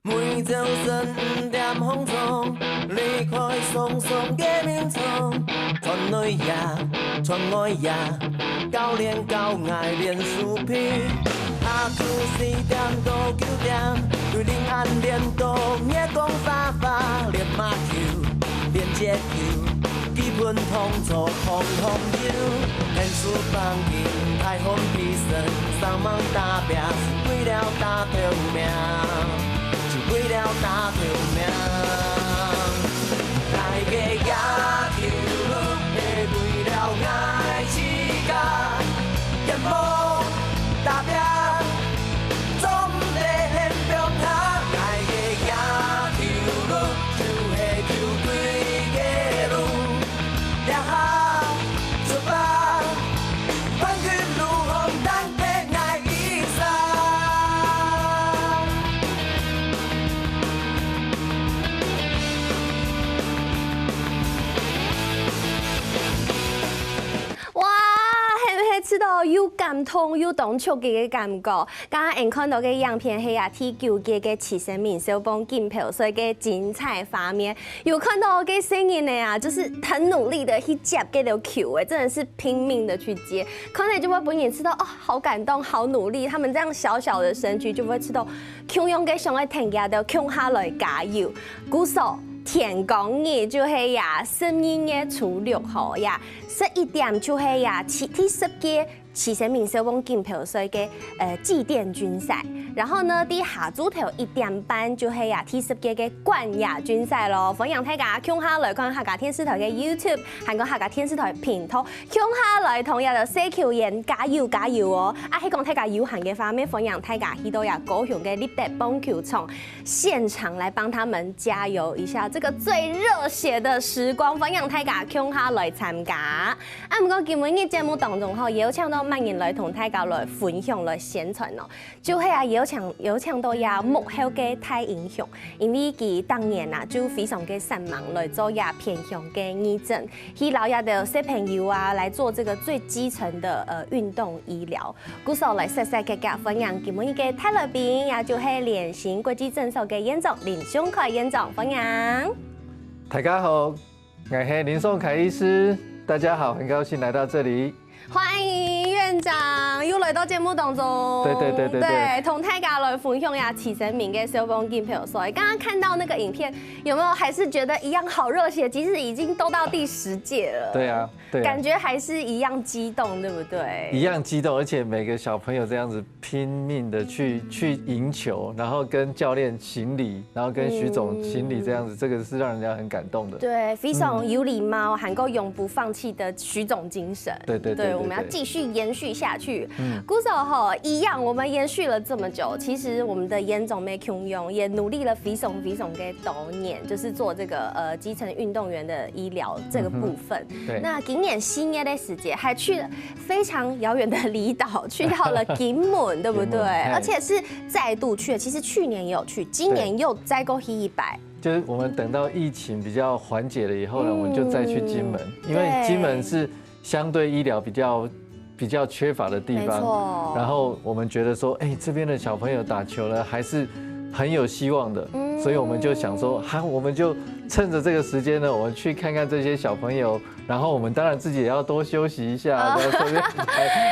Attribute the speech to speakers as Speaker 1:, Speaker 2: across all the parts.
Speaker 1: 每朝晨不点风霜，离开爽爽的眠床，传来夜，传我夜，教练教爱练书皮。下晡4点到9点，对林安练到夜光发发，练马球，练接球，基本通做通通有。天书放紧，太风披身，三梦打拼是为了打条命。为了打条命，大家野球会为了爱世界，夜幕打拼，总得练中下。大家野球就是球队的路，抓好出发，冠军如风，咱得爱比赛。
Speaker 2: 吃到又感动又动触嘅感觉，刚刚看到嘅样片係啊，T9屆嘅慈善名小帮金票，所以嘅精彩画面，有看到嘅声音呢啊，就是很努力的去接嗰条球诶，真的是拼命的去接，可能就会本人知道哦，好感动，好努力，他们这样小小的身躯就会知道，强勇嘅上嘅停下到强下来加油，鼓手。天公日就係呀，12月初6號呀，11點就係呀，第10屆慈善名小幫金票賽嘅祭奠軍賽，然後呢，啲下晝頭1點半就係呀，第10屆嘅冠亞軍賽咯。歡迎大家共下來看客家電視台嘅 YouTube， 還有客家電視台頻道，共下來同日就4球員加油加油哦！啊，喺講大家有閒嘅方面，歡迎大家去到呀高雄嘅立德棒球場現場來幫他們加油一下。這個最熱血的時光，歡迎大家共下來參加。啊，唔過今日嘅節目當中吼，也有請到萬人來同大家來分享來宣傳咯。就係啊，有請到呀幕後嘅大英雄，因為佢當年啊就非常嘅善忙來做呀偏鄉嘅義診，去老呀的小朋友啊來做這個最基層的運動醫療。鼓手來細細嘅分享今日嘅大來賓，也就係聯行國際診所嘅院長林松凱院長分享。
Speaker 3: 大家好，我是林松凱醫師，大家好，很高興來到這裡。
Speaker 2: 歡迎院長又來到節目當中，對，同大家來分享呀慈善名嘅小幫金票賽。剛剛看到那個影片，有沒有還是覺得一樣好熱血？即使已經都到第10屆了，
Speaker 3: 對啊，
Speaker 2: 感覺還是一樣激動，對不對？
Speaker 3: 一樣激動，而且每個小朋友這樣子拼命的去贏球，然後跟教練行禮，然後跟徐總行禮，這樣子，這個是讓人家很感動的。
Speaker 2: 對，非常有禮貌，還夠永不放棄的徐總精神。對，我們要繼續延續下去。鼓手吼一樣，我們延續了這麼久，其實我們的嚴總梅瓊勇也努力了非常嘅多年，就是做這個基層運動員的醫療這個部分。對。那今年4月的時節，還去了非常遙遠的離島，去到了金門，對不對？而且是再度去了，其實去年也有去，今年又再過去100。
Speaker 3: 就是我們等到疫情比較緩解了以後呢，我們就再去金門，因為金門是相對醫療比較缺乏的地方，然後我們覺得說，這邊的小朋友打球呢，還是很有希望的，所以我們就想說，我們就趁着這個時間呢，我們去看看這些小朋友，然後我們當然自己也要多休息一下，然後順便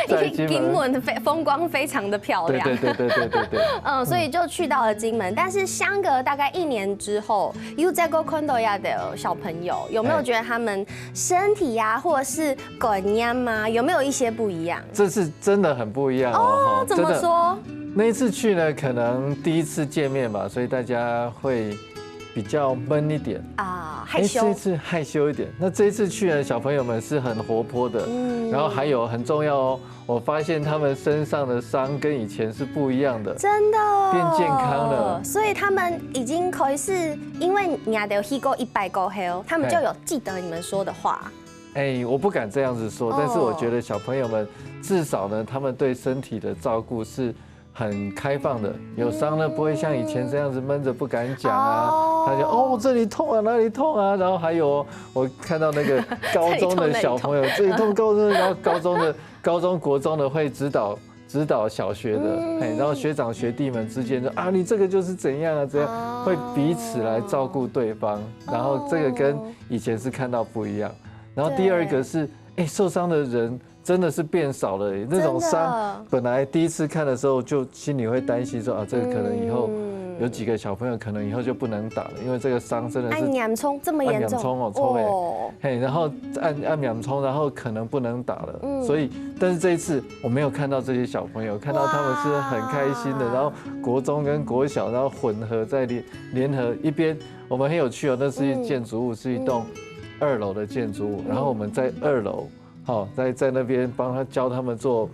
Speaker 3: 在金門
Speaker 2: 風光非常的漂亮，
Speaker 3: 對，
Speaker 2: 所以就去到了金門，但是相隔大概1年之後，又再過看到呀的小朋友，有沒有覺得他們身體呀，或者是觀念嗎？有沒有一些不一樣？
Speaker 3: 這是真的很不一樣哦，
Speaker 2: 怎麼說？
Speaker 3: 那一次去呢，可能第一次見面吧，所以大家會比較悶一點啊，害羞。這一次害羞一點。那這一次去呢，小朋友們是很活潑的，然後還有很重要哦，我發現他們身上的傷跟以前是不一樣的，
Speaker 2: 真的
Speaker 3: 變健康了。
Speaker 2: 所以他們已經可以是因為人家都去過100個後，他們就有記得你們說的話。
Speaker 3: 我不敢這樣子說，但是我覺得小朋友們至少呢，他們對身體的照顧是很開放的，有傷呢不會像以前這樣子悶着不敢講啊，他就這裡痛啊，哪裡痛啊，然後還有我看到那個高中的小朋友，這裡痛高中，然後高中國中的會指導指导小学的，然后学长学弟们之间就啊，你这个就是怎样啊，怎样，会彼此来照顾对方，然后这个跟以前是看到不一样。然后第二个是，受伤的人真的是变少了，那种伤本来第一次看的时候就心里会担心说啊，这个可能以后有几个小朋友可能以后就不能打了，因为这个伤真的是
Speaker 2: 按两冲这么严重，
Speaker 3: 按两冲哦，冲然后按两冲，然后可能不能打了，所以但是这一次我没有看到这些小朋友，看到他们是很开心的，然后国中跟国小然后混合在联合一边，我们很有趣哦，那是一建筑物，是一栋2楼的建筑物，然后我们在2楼，在那边帮他教他们做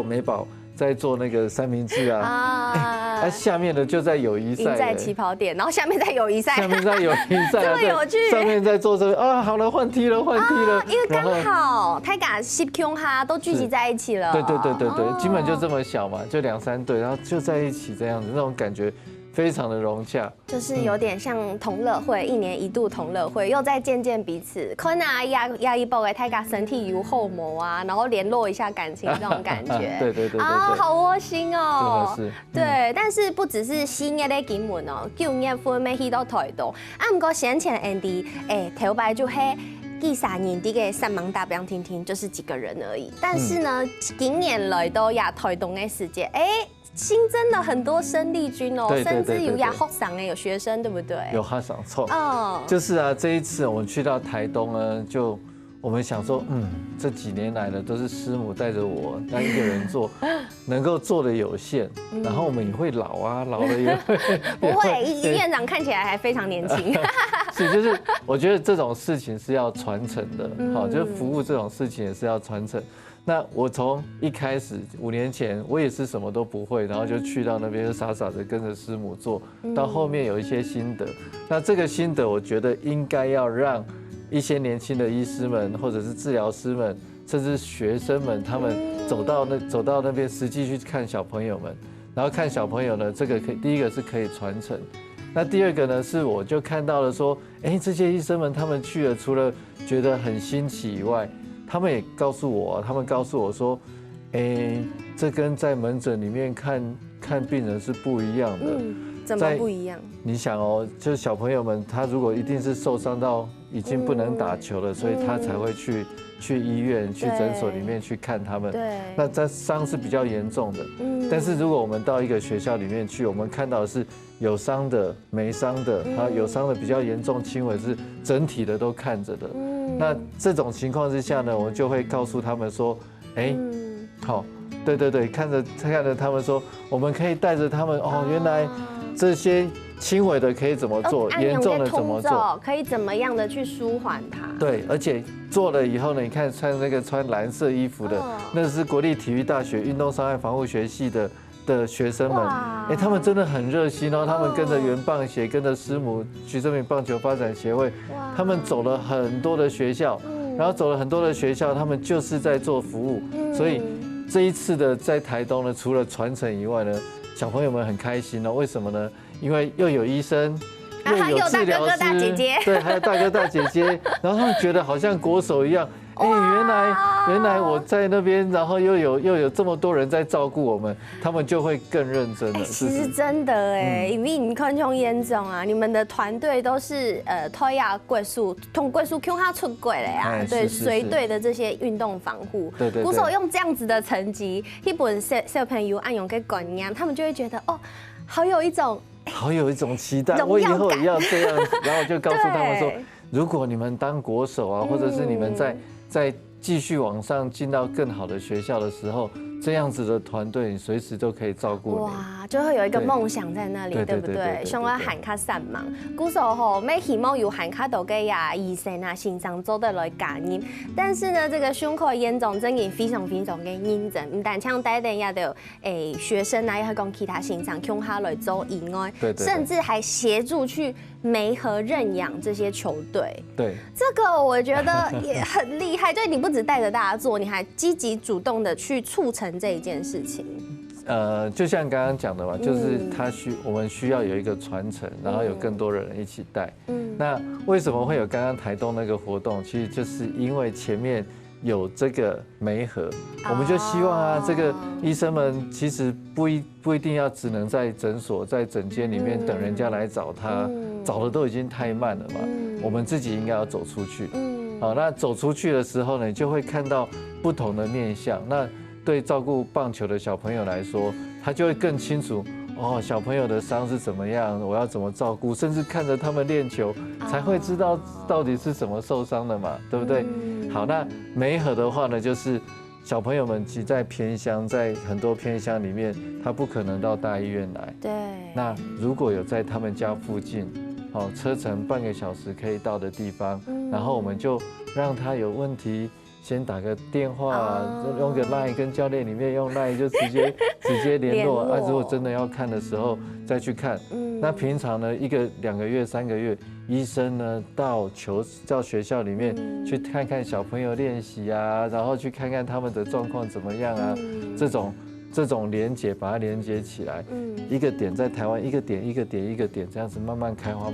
Speaker 3: 美宝。在做那个三明治啊，下面的就在友谊赛，
Speaker 2: 赢在起跑点，然后下面在友谊赛，
Speaker 3: 下面在友谊赛，
Speaker 2: 这么有趣。
Speaker 3: 上面在做这个啊，好了，换梯了，
Speaker 2: 因为刚好泰嘎、西 Q 哈都聚集在一起了。
Speaker 3: 对，基本就这么小嘛，就2、3队，然后就在一起这样子，那种感觉。非常的融洽，
Speaker 2: 就是有点像同乐会，1年1度同乐会，又在见见彼此，可能压一波给大家身体有后膜啊，然后联络一下感情这种感觉。
Speaker 3: 对
Speaker 2: 啊，好窝心哦。
Speaker 3: 是。
Speaker 2: 对，但是不只是新嘅咧金门哦，9月份要去到台东，不过先前 Andy 头摆就係。3年啲嘅3萬大不想聽聽，就是幾個人而已。但是呢，今年來到亞台東嘅時節，新增了很多生力軍哦，甚至有學生有學生，對不對？
Speaker 3: 有學生，錯。就是啊，這一次我們去到台東呢，就我們想說，這幾年來呢，都是師母帶着我單一個人做，能夠做的有限，然後我們也會老啊，老了也會。
Speaker 2: 不會，院長看起來還非常年輕。
Speaker 3: 是，就是我覺得這種事情是要傳承的，好，就是服務這種事情也是要傳承。那我從一開始5年前，我也是什麼都不會，然後就去到那邊就傻傻的跟着師母做，到後面有一些心得。那這個心得，我覺得應該要讓一些年輕的醫師們，或者是治療師們，甚至學生們，他們走到那邊實際去看小朋友們，然後看小朋友呢，這個第一個是可以傳承。那第二個呢，是我就看到了說，這些醫生們他們去了，除了覺得很新奇以外，他們也告訴我說，這跟在門診裡面看病人是不一樣的。
Speaker 2: 怎麼不一樣？
Speaker 3: 你想哦，就是小朋友們，他如果一定是受傷到已經不能打球了，所以他才會去醫院、去診所裡面去看他們。
Speaker 2: 對。
Speaker 3: 那這傷是比較嚴重的。但是如果我們到一個學校裡面去，我們看到的是有傷的、沒傷的，有傷的比較嚴重、輕微是整體的都看着的。那這種情況之下呢，我們就會告訴他們說，好，對，看着他們說，我們可以帶着他們原來這些輕微的可以怎麼做，嚴重的怎麼做，
Speaker 2: 可以怎麼樣的去舒緩它。
Speaker 3: 對，而且做了以後呢，你看穿藍色衣服的，那是國立體育大學運動傷害防護學系的學生們，他們真的很熱心哦，他們跟着原棒協，跟着師母徐正明棒球發展協會，他們走了很多的學校，然後走了很多的學校，他們就是在做服務，所以這一次的在台東呢，除了傳承以外呢，小朋友們很開心哦，為什麼呢？因為又有醫生，又有治療師，
Speaker 2: 大哥哥大姐姐，
Speaker 3: 對，還有大哥大姐姐，然後他們覺得好像國手一樣。原來我在那邊，然後又有這麼多人在照顧我們，他們就會更認真了。
Speaker 2: 其實真的因為你看像嚴總啊，你們的團隊都是推亞貴數，從貴數 Q 他出軌了呀，對，隨隊的這些運動防護，
Speaker 3: 對，
Speaker 2: 鼓手用這樣子的成績，一本小朋友按用個觀念，他們就會覺得好有一種期待，我以後也要這樣，然後就告訴他們說，如果你們當國手啊，或者是你們在繼續往上進到更好的學校的時候，這樣子的團隊，你隨時都可以照顧你。哇，就會有一個夢想在那裡，對不對？想要喊卡散忙，鼓手吼，咩希望有喊卡到嘅呀，醫生啊、先生做得來感染。但是呢，這個胸口嚴重真嘅非常嘅認真，唔但像帶點也有學生啊，要講其他先生胸下來做以外，甚至還協助去媒合認養這些球隊。
Speaker 3: 對，
Speaker 2: 這個我覺得也很厲害。對，你不只帶着大家做，你還積極主動的去促成這一件事情。
Speaker 3: 就像剛剛講的嘛，就是我們需要有一個傳承，然後有更多的人一起帶。那為什麼會有剛剛台東那個活動？其實就是因為前面有这个媒合，我们就希望啊，这个医生们其实不一定要只能在诊所、在诊间里面等人家来找他，找的都已经太慢了嘛。我们自己应该要走出去。好，那走出去的时候呢，你就会看到不同的面向。那对照顾棒球的小朋友来说，他就会更清楚哦，小朋友的伤是怎么样，我要怎么照顾，甚至看着他们练球，才会知道到底是什么受伤的嘛，对不对？好，那媒合的话呢，就是小朋友们其实在偏乡，在很多偏乡里面，他不可能到大医院来。
Speaker 2: 对。
Speaker 3: 那如果有在他们家附近，好，车程半个小时可以到的地方，然后我们就让他有问题，先打个电话，用个 LINE 跟教练里面用 LINE 就直接联络。啊，如果真的要看的时候再去看。那平常呢，1个、2个月、3个月，医生呢到学校里面去看看小朋友练习啊，然后去看看他们的状况怎么样啊，这种连结，把它连接起来，一个点在台湾，一个点，这样子慢慢开花，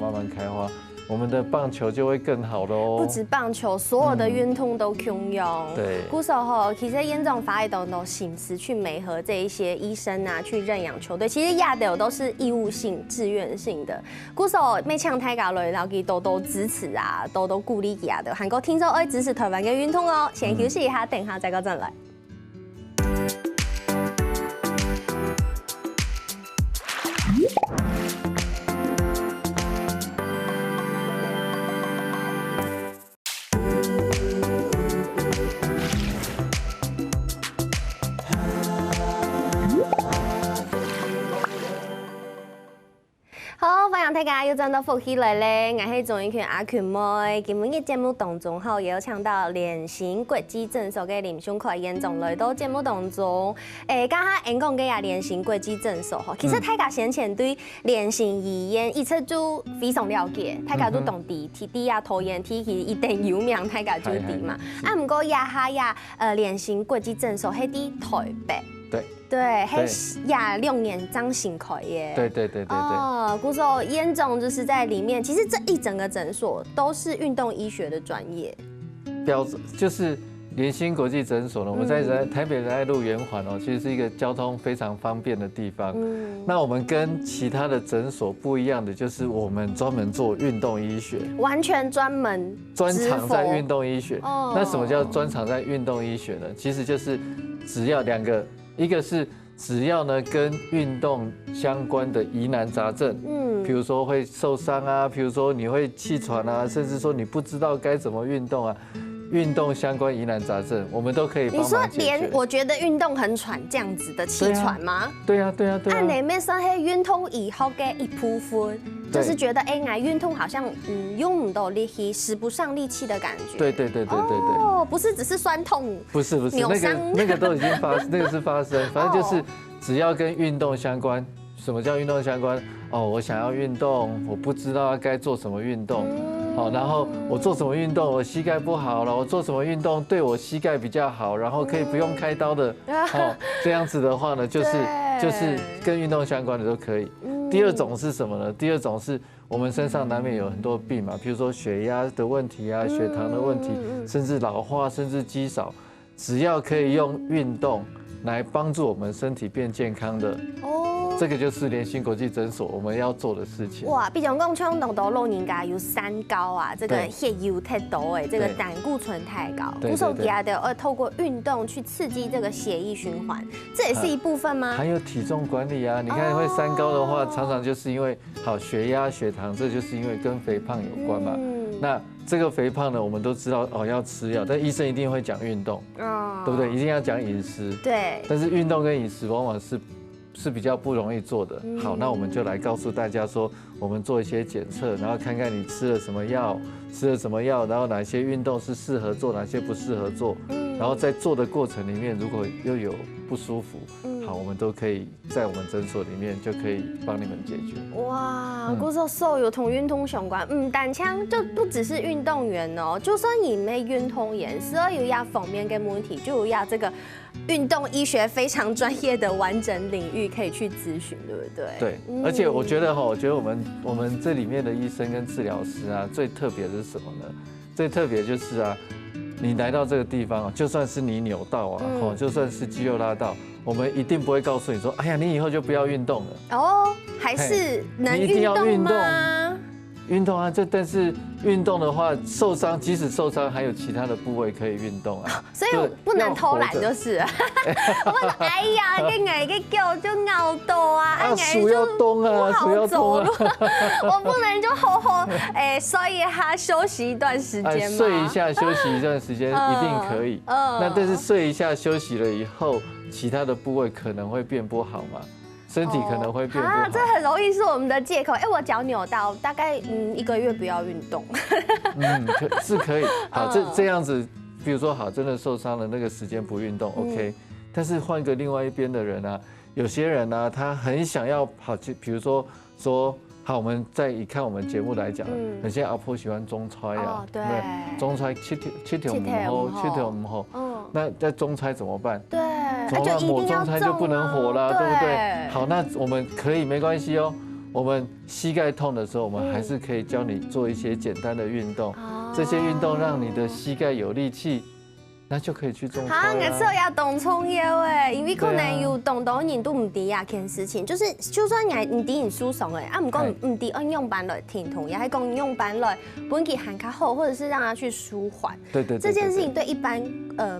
Speaker 3: 我们的棒球就会更好喽。
Speaker 2: 不止棒球，所有的运动都通用。
Speaker 3: 对。
Speaker 2: 鼓手吼，其实严总发一都心思去媒合这一些医生啊，去认养球队。其实亚的都是义务性、志愿性的。鼓手每抢台搞类，然后给都支持啊，都鼓励亚的。韩国听众爱支持台湾嘅运动哦。先休息一下，等下再再来。好，欢迎大家又转到福起来咧，我是钟英权阿权妹。今日嘅节目当中，后邀请到联行国际诊所嘅林雄奎严总来到节目当中。刚刚演讲嘅呀联行国际诊所吼，其实大家先前对联行医院一直就非常了解，大家都懂地啊、拖延体其一定有名，大家就知嘛。啊，不过联行国际诊所喺啲台北。对，还亚6年张新开耶。
Speaker 3: 对。
Speaker 2: 哦，鼓手严总就是在里面，其实这一整个诊所都是运动医学的专业。
Speaker 3: 就是联兴国际诊所呢，我们在台北仁爱路圆环哦，其实是一个交通非常方便的地方。那我们跟其他的诊所不一样的，就是我们专门做运动医学，
Speaker 2: 完全专长
Speaker 3: 在运动医学。那什么叫专长在运动医学呢？其实就是只要2个。一个是只要呢跟运动相关的疑难杂症，比如说会受伤啊，比如说你会气喘啊，甚至说你不知道该怎么运动啊，运动相关疑难杂症，我们都可以帮忙解决。
Speaker 2: 你说连我觉得运动很喘这样子的气喘吗？
Speaker 3: 对啊。
Speaker 2: 按里面算是运动以后的一部分，就是觉得我运动好像用不到力气，使不上力气的感觉。
Speaker 3: 对。
Speaker 2: 哦，不是只是酸痛，
Speaker 3: 不是，那个都已经那个是发生，反正就是只要跟运动相关。什么叫运动相关？哦，我想要运动，我不知道该做什么运动。好，然后我做什么运动，我膝盖不好了，我做什么运动对我膝盖比较好，然后可以不用开刀的。哦，这样子的话呢，就是跟运动相关的都可以。第二种是什么呢？第二种是我们身上难免有很多病嘛，比如说血压的问题啊、血糖的问题，甚至老化，甚至肌少，只要可以用运动来帮助我们身体变健康的。这个就是联兴国际诊所我们要做的事情。哇，
Speaker 2: 比如讲像动到老人家有三高啊，这个血油太多哎，这个胆固醇太高，鼓手底下的透过运动去刺激这个血液循环，这也是一部分吗？
Speaker 3: 还有体重管理啊，你看会三高的话，常常就是因为血压、血糖，这就是因为跟肥胖有关嘛。那这个肥胖呢，我们都知道要吃药，但医生一定会讲运动，对不对？一定要讲饮食。
Speaker 2: 对。
Speaker 3: 但是运动跟饮食往往是比较不容易做的。好，那我们就来告诉大家说，我们做一些检测，然后看看你吃了什么药，然后哪些运动是适合做，哪些不适合做。然后在做的过程里面，如果又有不舒服，好，我们都可以在我们诊所里面就可以帮你们解决。
Speaker 2: 哇，鼓手手有同运动相关，单枪就不只是运动员哦，就算你没运动员，是有要方面跟问题，就有要这个运动医学非常专业的完整领域可以去咨询，对不对？
Speaker 3: 对，而且我觉得我们这里面的医生跟治疗师啊，最特别的是什么呢？最特别就是啊，你来到这个地方啊，就算是你扭到啊，就算是肌肉拉到，我们一定不会告诉你说，哎呀，你以后就不要运动了。
Speaker 2: 哦，还是能
Speaker 3: 你一定要运动
Speaker 2: 吗？
Speaker 3: 运动啊，但是运动的话，受伤即使受伤，还有其他的部位可以运动啊。
Speaker 2: 所以不能偷懒就是。我说哎呀，个眼个脚就拗到啊，
Speaker 3: 手要动啊，手要动啊。
Speaker 2: 我不能就好好睡一下，休息一段时间吗？
Speaker 3: 睡一下，休息一段时间一定可以。那但是睡一下，休息了以后，其他的部位可能会变不好嘛。身体可能会变不好，
Speaker 2: 这很容易是我们的借口。我脚扭到，大概1个月不要运动。
Speaker 3: 是可以。好，这样子，比如说好，真的受伤了，那个时间不运动 ，OK。但是换个另外一边的人啊，有些人呢，他很想要好，比如说好，我们以看我们节目来讲，有些阿婆喜欢中菜啊，
Speaker 2: 对，
Speaker 3: 中菜七条唔好，那在中菜怎么办？
Speaker 2: 对，
Speaker 3: 怎么办？抹中菜就不能火了，对不对？好，那我们可以没关系哦。我们膝盖痛的时候，我们还是可以教你做一些简单的运动，这些运动让你的膝盖有力气。那就可以去种菜。
Speaker 2: 我说要动葱药诶，因为可能有动到人都唔知啊件事情，就是就算你唔知你输送诶，唔讲唔知按用班来听同，也系讲用班来本给喊卡后，或者是让他去舒缓。
Speaker 3: 对，
Speaker 2: 这件事情对一般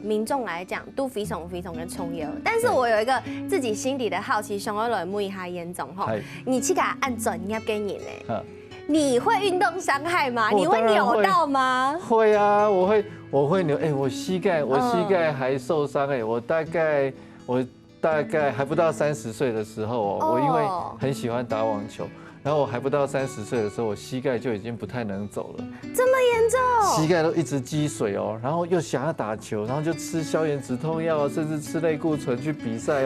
Speaker 2: 民众来讲都非常的重要。但是我有一个自己心底的好奇，想要来问一下严总吼，你去给他按专业给人嘞？你会运动伤害吗？你会扭到吗？
Speaker 3: 会啊，我会扭。我膝盖还受伤我大概还不到30岁的时候我因为很喜欢打网球，然后我还不到30岁的时候，我膝盖就已经不太能走了。
Speaker 2: 这么严重？
Speaker 3: 膝盖都一直积水然后又想要打球，然后就吃消炎止痛药，甚至吃类固醇去比赛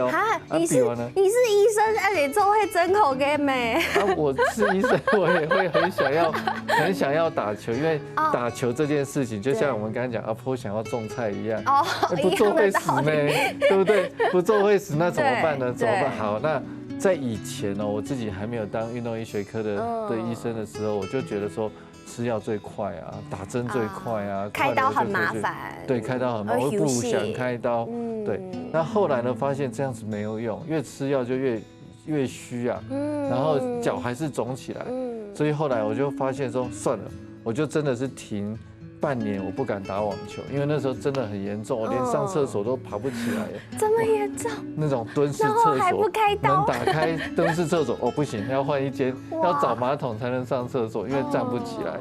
Speaker 2: 你是医生，而且做会针口给没？
Speaker 3: 我是医生，我也会很想要打球，因为打球这件事情，就像我们刚才讲阿婆想要种菜一样，不做会死呢，对不对？不做会死，那怎么办呢？怎么办？好，那在以前我自己还没有当运动医学科的医生的时候，我就觉得说吃药最快啊，打针最快啊，
Speaker 2: 开刀很麻烦。对，
Speaker 3: 开刀很麻烦，我不想开刀。对，那后来呢，发现这样子没有用，越吃药就越虚啊，然后脚还是肿起来。所以后来我就发现说，算了，我就真的是停半年，我不敢打网球，因为那时候真的很严重，我连上厕所都爬不起来。
Speaker 2: 这么严重？
Speaker 3: 那种蹲式厕所，
Speaker 2: 还不开刀，
Speaker 3: 门打开蹲式厕所不行，要换一间，要找马桶才能上厕所，因为站不起来。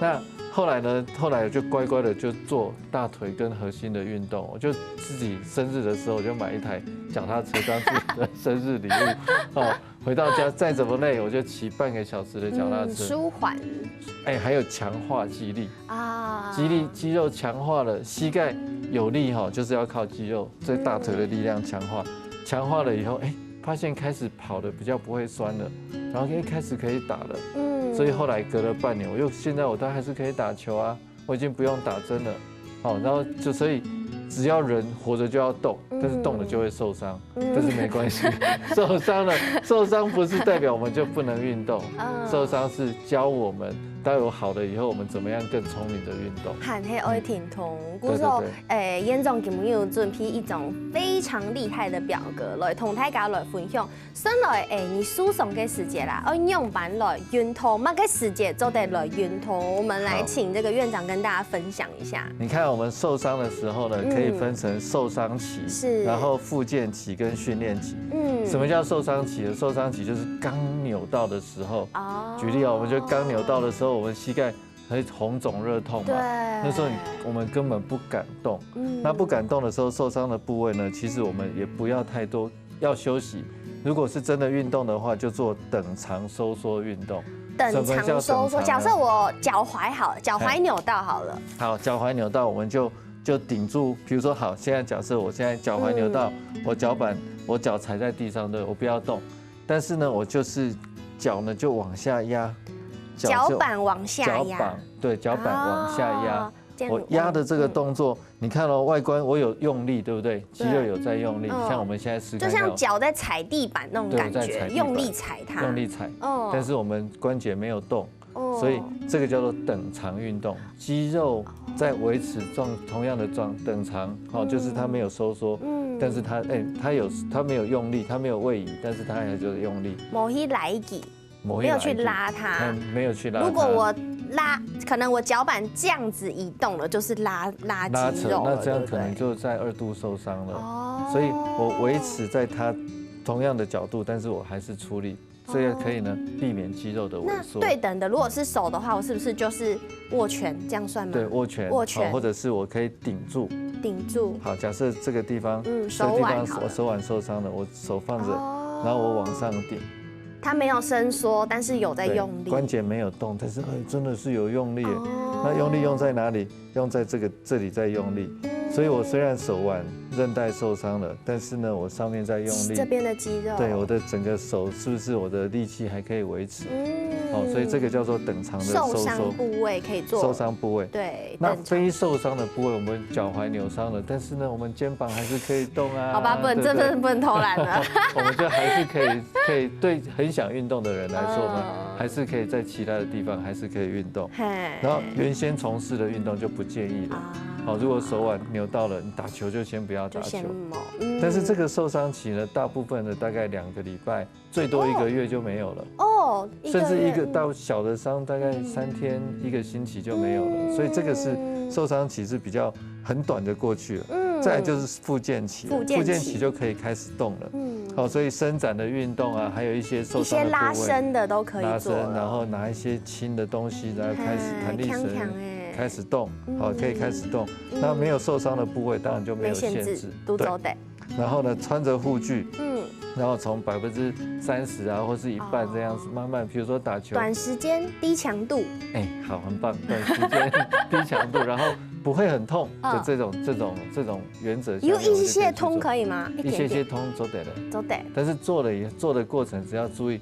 Speaker 3: 那后来呢？后来我就乖乖的就做大腿跟核心的运动，我就自己生日的时候我就买一台脚踏车当自己的生日礼物。回到家再怎么累，我就骑半个小时的脚踏车，
Speaker 2: 舒缓。
Speaker 3: 还有强化肌力啊，肌肉强化了，膝盖有力就是要靠肌肉，这大腿的力量强化了以后，发现开始跑的比较不会酸了，然后开始可以打了。所以后来隔了半年，现在我都还是可以打球啊，我已经不用打针了。然后所以只要人活着就要动，但是动了就会受伤，但是没关系，受伤不是代表我们就不能运动，受伤是教我们。待有好了以后，我们怎么样更聪明的运动？喊黑爱挺通，故说严总今日有准备一种非常厉害的表格来同大家来分享。先来你输送嘅时节啦，按用板来运动，乜嘅时节就得来运动。我们来请这个院长跟大家分享一下。你看我们受伤的时候呢，可以分成受伤期，是，然后复健期跟训练期。什么叫受伤期呢？受伤期就是刚扭到的时候。举例我们就刚扭到的时候，我们膝盖会红肿热痛嘛，那时候我们根本不敢动。那不敢动的时候，受伤的部位呢，其实我们也不要太多，要休息。如果是真的运动的话，就做等长收缩运动。等长收缩，假设我脚踝好了，脚踝扭到好了。好，脚踝扭到，我们就顶住。比如说，好，现在假设我现在脚踝扭到，我脚踩在地上，对，我不要动。但是呢，我就是脚呢就往下压。脚板往下压，对，脚板往下压。我压的这个动作，你看外观我有用力，对不对？肌肉有在用力，像我们现在试看，就像脚在踩地板那种感觉，用力踩它，用力踩。但是我们关节没有动，所以这个叫做等长运动，肌肉在维持同样的等长，就是它没有收缩，但是它没有用力，它没有位移，但是它还是用力，
Speaker 2: 某一来一记，没有去拉它，
Speaker 3: 没有去拉它。
Speaker 2: 如果我拉，可能我脚板这样子移动了，就是拉肌肉了，
Speaker 3: 那这样可能就在2度受伤了。所以我维持在它同样的角度，但是我还是出力。所以可以呢，避免肌肉的萎缩。
Speaker 2: 那对等的，如果是手的话，我是不是就是握拳这样算吗？
Speaker 3: 对，握拳，或者是我可以顶住。好，假设这个地方，
Speaker 2: 手腕
Speaker 3: 我手腕受伤了，我手放着，然后我往上顶。
Speaker 2: 它没有伸缩，但是有在用力。
Speaker 3: 关节没有动，但是真的是有用力。那用力用在哪里？用在这里在用力。所以我虽然手腕韧带受伤了，但是呢，我上面在用力，
Speaker 2: 这边的肌肉，
Speaker 3: 对我的整个手是不是我的力气还可以维持？所以这个叫做等长的收缩。
Speaker 2: 受伤部位可以做。
Speaker 3: 受伤部位。
Speaker 2: 对。
Speaker 3: 那非受伤的部位，我们脚踝扭伤了，但是呢，我们肩膀还是可以动啊。
Speaker 2: 好吧，真的不能偷懒了。
Speaker 3: 我们就还是可以对很想运动的人来说呢，还是可以在其他的地方还是可以运动。然后原先从事的运动就不建议了。好，如果手腕扭到了，你打球就先不要打球。但是这个受伤期呢，大部分的大概2个礼拜，最多1个月就没有了。甚至一个到小的伤，大概3天、1个星期就没有了。所以这个是受伤期是比较很短的过去了。再来就是复健期，复健期就可以开始动了。好，所以伸展的运动啊，还有一些受伤的部位，
Speaker 2: 拉伸的都可以做。
Speaker 3: 然后拿一些轻的东西，然后开始弹力绳。开始动，好，可以开始动。那没有受伤的部位，当然就没有限制。对。然后呢，穿着护具，然后从30%啊，或是1半这样子，慢慢，比如说打球，
Speaker 2: 短时间低强度。
Speaker 3: 好，很棒，短时间低强度，然后不会很痛的这种原则下，
Speaker 2: 有一些通可以吗？
Speaker 3: 一些通做得了，但是做的过程只要注意。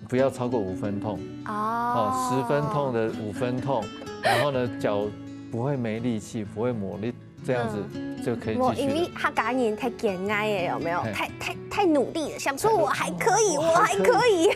Speaker 3: 不要超过5分痛10分痛的5分痛，然后呢脚不会没力气，不会抹力，这样子就可以继续。
Speaker 2: 因为他感觉太简单耶，有没有？太努力了，想说我还可以，还可以，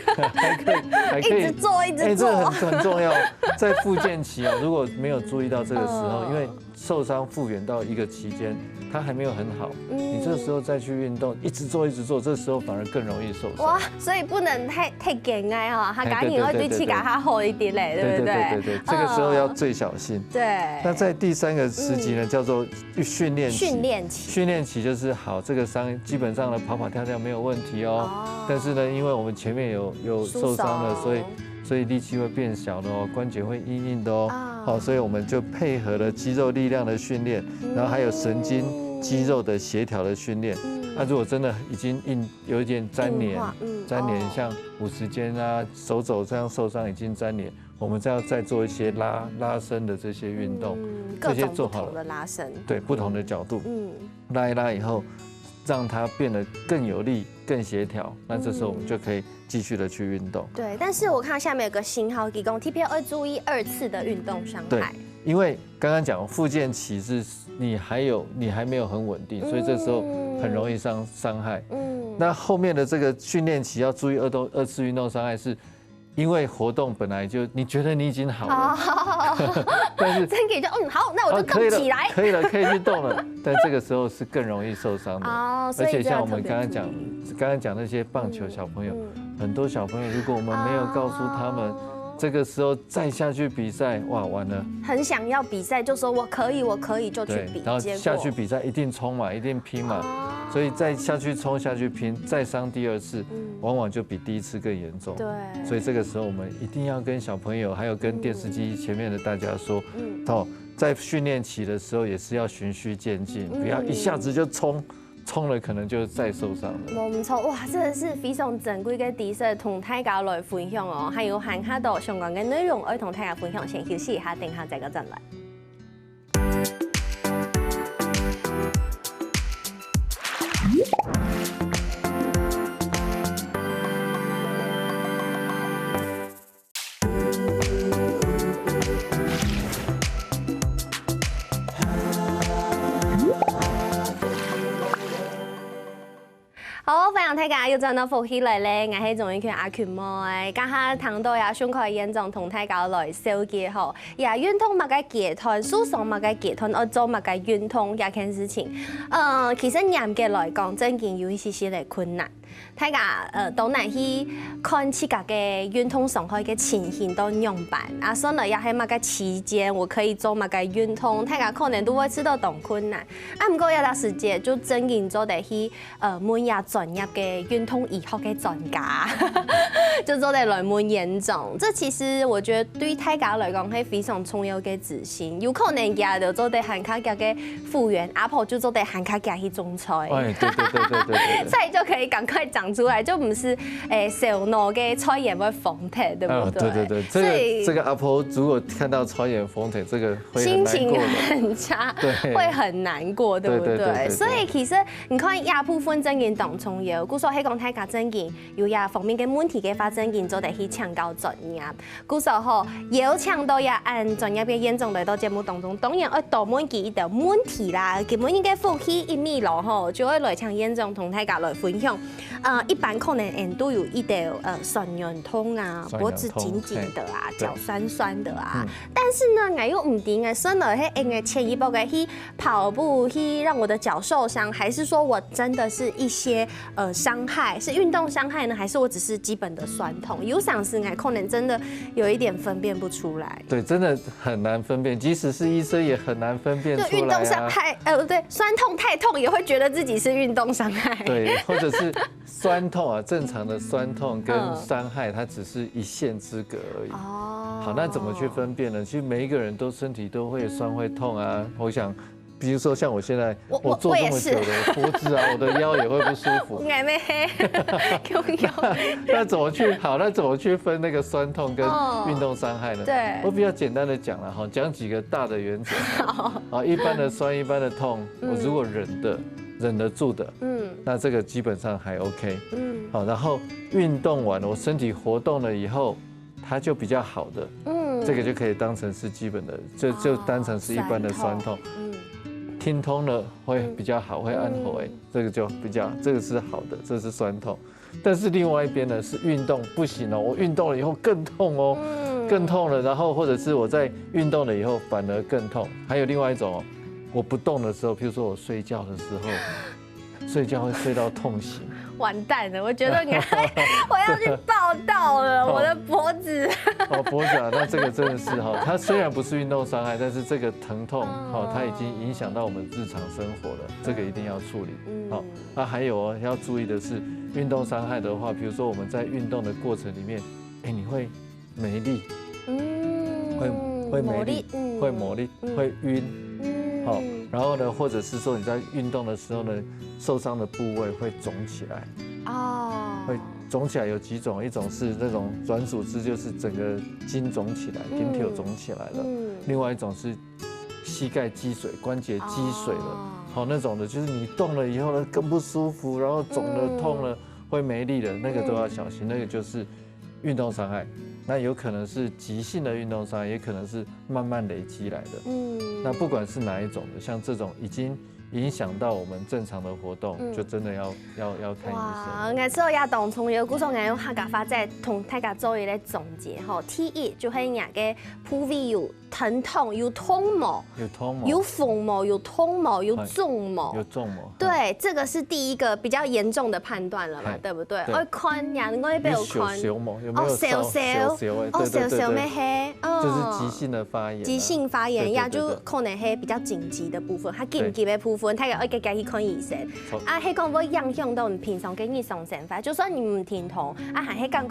Speaker 2: 一直做。
Speaker 3: 这个很重要，在复健期如果没有注意到这个时候，因为受伤复原到一个期间，它还没有很好，你这时候再去运动，一直做，这时候反而更容易受伤。
Speaker 2: 所以不能太简单哈，他赶紧会对膝盖它厚一点嘞，对不对？
Speaker 3: 对，这个时候要最小心。
Speaker 2: 对。
Speaker 3: 那在第3个时期呢，叫做训练期。训练期就是好，这个伤基本上呢跑跑跳跳没有问题哦。但是呢，因为我们前面有受伤了，所以力气会变小的哦，关节会硬硬的哦。好，所以我们就配合了肌肉力量的训练，然后还有神经肌肉的协调的训练。那如果真的已经有一点粘连，像50肩啊、手肘这样受伤已经粘连，我们再做一些拉伸的这些运动，这些做好了，
Speaker 2: 拉伸，
Speaker 3: 对，不同的角度，拉一拉以后，让它变得更有力、更协调，那这时候我们就可以继续的去运动。
Speaker 2: 对，但是我看下面有个信号提供 TPO 要注意2次的运动伤害。
Speaker 3: 对，因为刚刚讲复健期是你还没有很稳定，所以这时候很容易伤害。那后面的这个训练期要注意2次运动伤害是。因为活动本来就你觉得你已经好了，但是
Speaker 2: 真可以就好，那我就动起来，
Speaker 3: 可以了，可以去动了。但这个时候是更容易受伤的，而且像我们刚刚讲那些棒球小朋友，很多小朋友如果我们没有告诉他们，这个时候再下去比赛，哇，完了。
Speaker 2: 很想要比赛，就说我可以就去比，
Speaker 3: 然后下去比赛一定冲嘛，一定拼嘛。所以再下去冲下去拼，再伤第2次，往往就比第1次更严重。
Speaker 2: 对，
Speaker 3: 所以这个时候我们一定要跟小朋友，还有跟电视机前面的大家说，在训练期的时候也是要循序渐进，不要一下子就冲了，可能就再受伤了。
Speaker 2: 冇错，哇，真的是非常珍贵嘅知識同大家來分享哦，還有閒下到相關嘅內容，我同大家分享，先休息一下，等下再個陣來。好，分享大大家要真到福起來咧，我係仲要叫阿權妹，家下聽到也胸口嚴重同大家來小結吼，也運動乜嘅結團，輸送乜嘅結團，我做乜嘅運動一件事情，其實嚴格來講，真件有一些些嘅困難。大家當然去看自家嘅運動上開嘅情形都樣板，啊，所以也係乜嘅期間，我可以做乜嘅運動，大家可能都會知道當困難。啊，唔過有段時間就真件做得去問下專業嘅運動醫學嘅專家，就做得來問嚴重。這其實我覺得對大家來講係非常重要嘅自信，有可能嘅就做得韓卡嘅嘅復原，阿婆就做得韓卡嘅去種菜。
Speaker 3: 哎，對，
Speaker 2: 所以就可以趕快長出來，就不是小腦嘅菜葉會風體，對不對？
Speaker 3: 對，這個阿婆如果看到菜葉風體，這個會
Speaker 2: 心情很差，
Speaker 3: 對，
Speaker 2: 會很難過，對不對？所以其實你看亞部分真件當重要，故說喺講大家真件有亞方面嘅問題嘅發真件做得去搶到專業，故說吼有搶到也按專業嘅嚴重來到節目當中，當然要多問幾條問題啦，基本應該復起一米咯吼，就會來搶嚴重同大家來分享。一般可能人都有一點酸軟痛啊，脖子緊緊的啊，腳酸酸的啊。但是呢，我又唔定嘅，所以係因為前一步嘅去跑步去讓我的腳受傷，還是說我真的是一些傷害，是運動傷害呢，還是我只是基本的酸痛？有想是我可能真的有一點分辨不出來。
Speaker 3: 對，真的很難分辨，即使是醫生也很難分辨出來啊。
Speaker 2: 就運動傷害，對，酸痛太痛也會覺得自己是運動傷害。
Speaker 3: 對，或者是酸痛啊，正常的酸痛跟傷害，它只是一線之隔而已。哦。好，那怎麼去分辨呢？其實每一個人都身體都會酸會痛啊。我想，比如說像我現在我坐這麼久的脖子啊，我的腰也會不舒服。
Speaker 2: 眼沒黑，
Speaker 3: 那怎麼去好？那怎麼去分那個酸痛跟運動傷害呢？
Speaker 2: 對，
Speaker 3: 我比較簡單的講了哈，講幾個大的原則。好，一般的酸，一般的痛，我如果忍得住的，那這個基本上還 OK。好，然後運動完了，我身體活動了以後，它就比較好的，這個就可以當成是基本的，就當成是一般的酸痛。聽通了會比較好，會安喉，這個就比較，這個是好的，這是酸痛。但是另外一邊呢是運動不行哦，我運動了以後更痛哦，更痛了，然後或者是我在運動了以後反而更痛。還有另外一種哦，我不動的時候，譬如說我睡覺的時候，睡覺會睡到痛醒。
Speaker 2: 完蛋了，我覺得我要去報到了，我的脖子。
Speaker 3: 脖子啊，那這個真的是哈，它雖然不是運動傷害，但是這個疼痛，它已經影響到我們日常生活了，這個一定要處理。好，那還有哦，要注意的是，運動傷害的話，比如說我們在運動的過程裡面，你會沒力，會沒力，會沒力，會暈，好，然後呢，或者是說你在運動的時候呢，受傷的部位會腫起來，會腫起來有幾種，一種是那種軟組織，就是整個筋腫起來，筋條腫起來了，另外一種是膝蓋積水，關節積水了，好，那種的就是你動了以後呢更不舒服，然後腫了痛了會沒力了，那個都要小心，那個就是運動傷害。那有可能是急性的運動傷害，也可能是慢慢累積來的。那不管是哪一種的，像這種已經影響到我們正常的活動，就真的要看醫生。
Speaker 2: 哇，我知道也當從有故說我用客家話再同大家做一個總結吼。第一就係人嘅部位有疼痛、有痛毛、有縫毛、有痛毛、有重毛。對，這個是第一個比較嚴重的判斷了嘛，對不對？我看人我俾我看，
Speaker 3: 小毛有沒有
Speaker 2: 小咩係？
Speaker 3: 就是急性的發炎。
Speaker 2: 急性發炎呀，就可能係比較緊急的部分，它緊急的部分，他要一個去看醫生。啊，係講會影響到你平常嘅日常生活，就算你唔疼痛，啊係感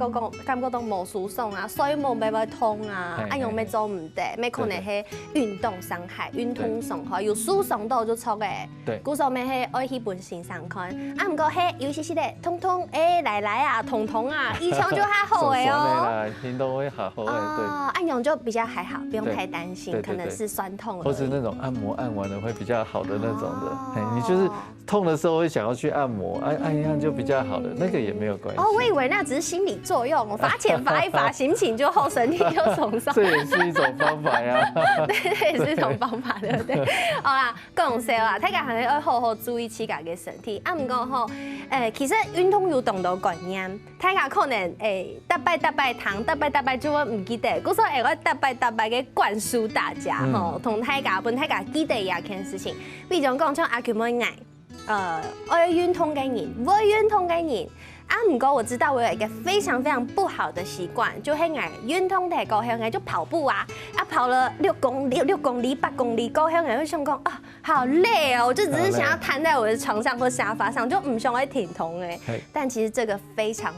Speaker 2: 覺到冇舒爽啊，所以冇咩會痛啊，啊用咩做唔得，咩可能係運動傷害、運動傷害，有舒爽到就錯嘅。對，故說咩係愛去本身上看，啊唔過係有些的痛痛，來啊痛痛啊，醫生就還好嘅哦。
Speaker 3: 運動會好嘅，對。
Speaker 2: 按用就比較還好，不用太擔心，可能是酸痛。
Speaker 3: 或是那種按摩按完了會比較好的那種的，你就是痛的時候會想要去按摩，按一按就比較好的，那個也沒有關係。
Speaker 2: 哦，我以為那只是心理作用，罰錢罰一罰，心情就好，身體就鬆鬆。
Speaker 3: 這也是一種方法来啊。
Speaker 2: 对，也是一种方法，对不对？好啦，讲笑啦，大家还是要好好注意自家嘅身体。啊，唔过吼，其实运动有动到概念，大家可能搭拜堂，搭拜就我唔记得，故说我搭拜嘅灌输大家吼，同大家本大家记得一件事情，比如讲像阿舅妹嗌，愛運動嘅人，唔愛運動嘅人。啊，唔過我知道我有一個非常不好的習慣，就係我運動嘅高興，我就跑步啊，跑了6公里、8公里高興，我會想講啊，好累哦，我就只是想要癱在我的床上或沙發上，就唔想去挺痛誒。但其實這個非常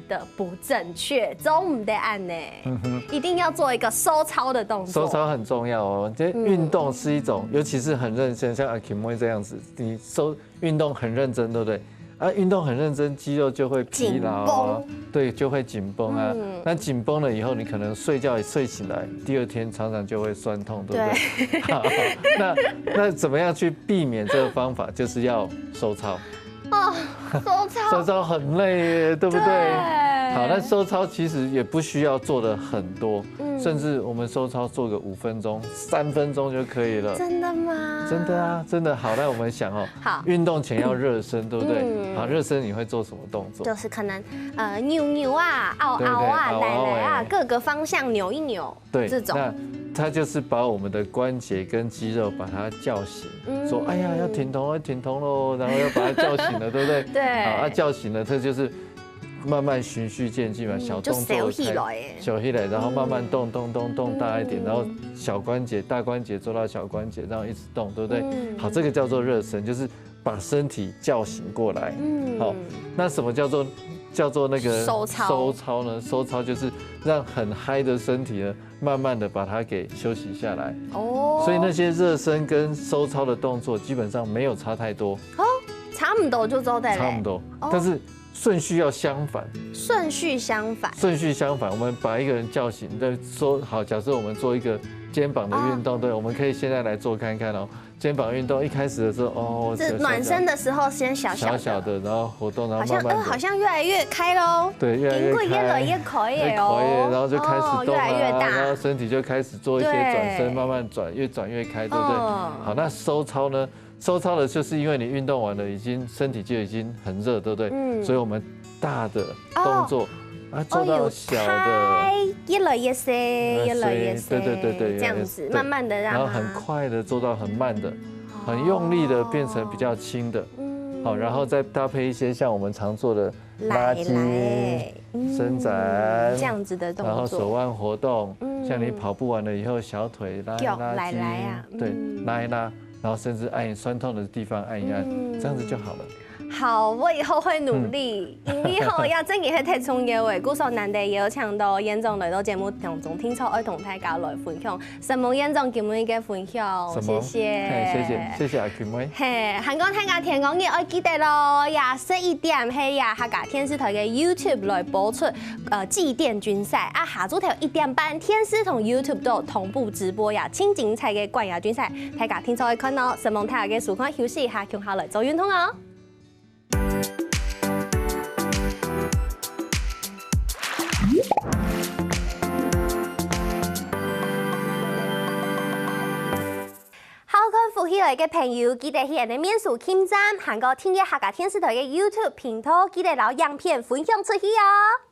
Speaker 2: 的不正確，總唔得按呢，一定要做一個收操的動作。
Speaker 3: 收操很重要哦，這運動是一種，尤其是很認真，像阿 Kim 妹這樣子，你運動很認真，對不對？啊，運動很認真，肌肉就會疲勞啊，對，就會緊繃啊。那緊繃了以後，你可能睡覺睡醒來，第2天常常就會酸痛，對不對？好，那怎麼樣去避免這個方法？就是要收操。
Speaker 2: 哦，收操
Speaker 3: 很累耶，對不對？好，那收操其實也不需要做的很多，甚至我們收操做個5分鐘、3分鐘就可以了。
Speaker 2: 真的嗎？
Speaker 3: 真的啊，真的。好，那我們想哦，好，運動前要熱身，對不對？好，熱身你會做什麼動作？
Speaker 2: 就是可能扭啊、拗啊、來啊，各個方向扭一扭，
Speaker 3: 對，
Speaker 2: 這種。
Speaker 3: 那它就是把我們的關節跟肌肉把它叫醒，說哎呀要挺痛嘍，然後要把它叫醒了，對不對？
Speaker 2: 對。
Speaker 3: 好，啊叫醒了，它就是慢慢循序漸進嘛，小動作小起來，然後慢慢動大一點，然後小關節、大關節做到小關節，然後一直動，對不對？好，這個叫做熱身，就是把身體叫醒過來。好，那什麼叫做那個收操呢？收操就是讓很嗨的身體呢，慢慢的把它給休息下來。哦，所以那些熱身跟收操的動作基本上沒有差太多。
Speaker 2: 哦，差唔多就做得嘞。
Speaker 3: 差不多，但是順序要相反。
Speaker 2: 順序相反，
Speaker 3: 我們把一個人叫醒，對，說好，假設我們做一個肩膀的運動，對，我們可以現在來做看看哦。肩膀運動一開始的時候，哦，
Speaker 2: 是暖身的時候先小的，
Speaker 3: 然後活動，然後慢慢
Speaker 2: 好像越來越開嘍。
Speaker 3: 對，越來越開，
Speaker 2: 越可以哦。
Speaker 3: 然後就開始動
Speaker 2: 越來越大，
Speaker 3: 然後身體就開始做一些轉身，慢慢轉，越轉越開，對不對？好，那收操呢？收操的就是因為你運動完了，身體就已經很熱，對不對？所以我們大的動作啊，做到小的，
Speaker 2: 越來越細，
Speaker 3: 對，
Speaker 2: 這樣子慢慢的讓，
Speaker 3: 然後很快的做到很慢的，很用力的變成比較輕的，好，然後再搭配一些像我們常做的拉筋、伸展，
Speaker 2: 這樣子的動作，
Speaker 3: 然後手腕活動，像你跑步完了以後，小腿拉一拉，對，拉一拉。然後甚至按酸痛的地方按一按，這樣子就好了。
Speaker 2: 好，我以後會努力。因為吼要真嘅係太重要嘅，故說難得有請到嚴總來到節目當中，聽說愛同大家來分享。什麼嚴總今日嘅分享，謝謝
Speaker 3: 阿權妹。
Speaker 2: 嘿，韓國大家聽講嘅愛記得咯，11點係呀，客家電視台嘅 YouTube 來播出祭奠軍賽啊，下晝頭1點半，電視同 YouTube 都有同步直播呀，超精彩嘅冠亞軍賽，大家聽說愛看到，希望大家嘅時間休息一下，共下來做運動哦。歡喜來嘅朋友，記得去人哋面書簽讚，韓國聽嘅客家電視台嘅 YouTube 頻道，記得攞樣片分享出去哦。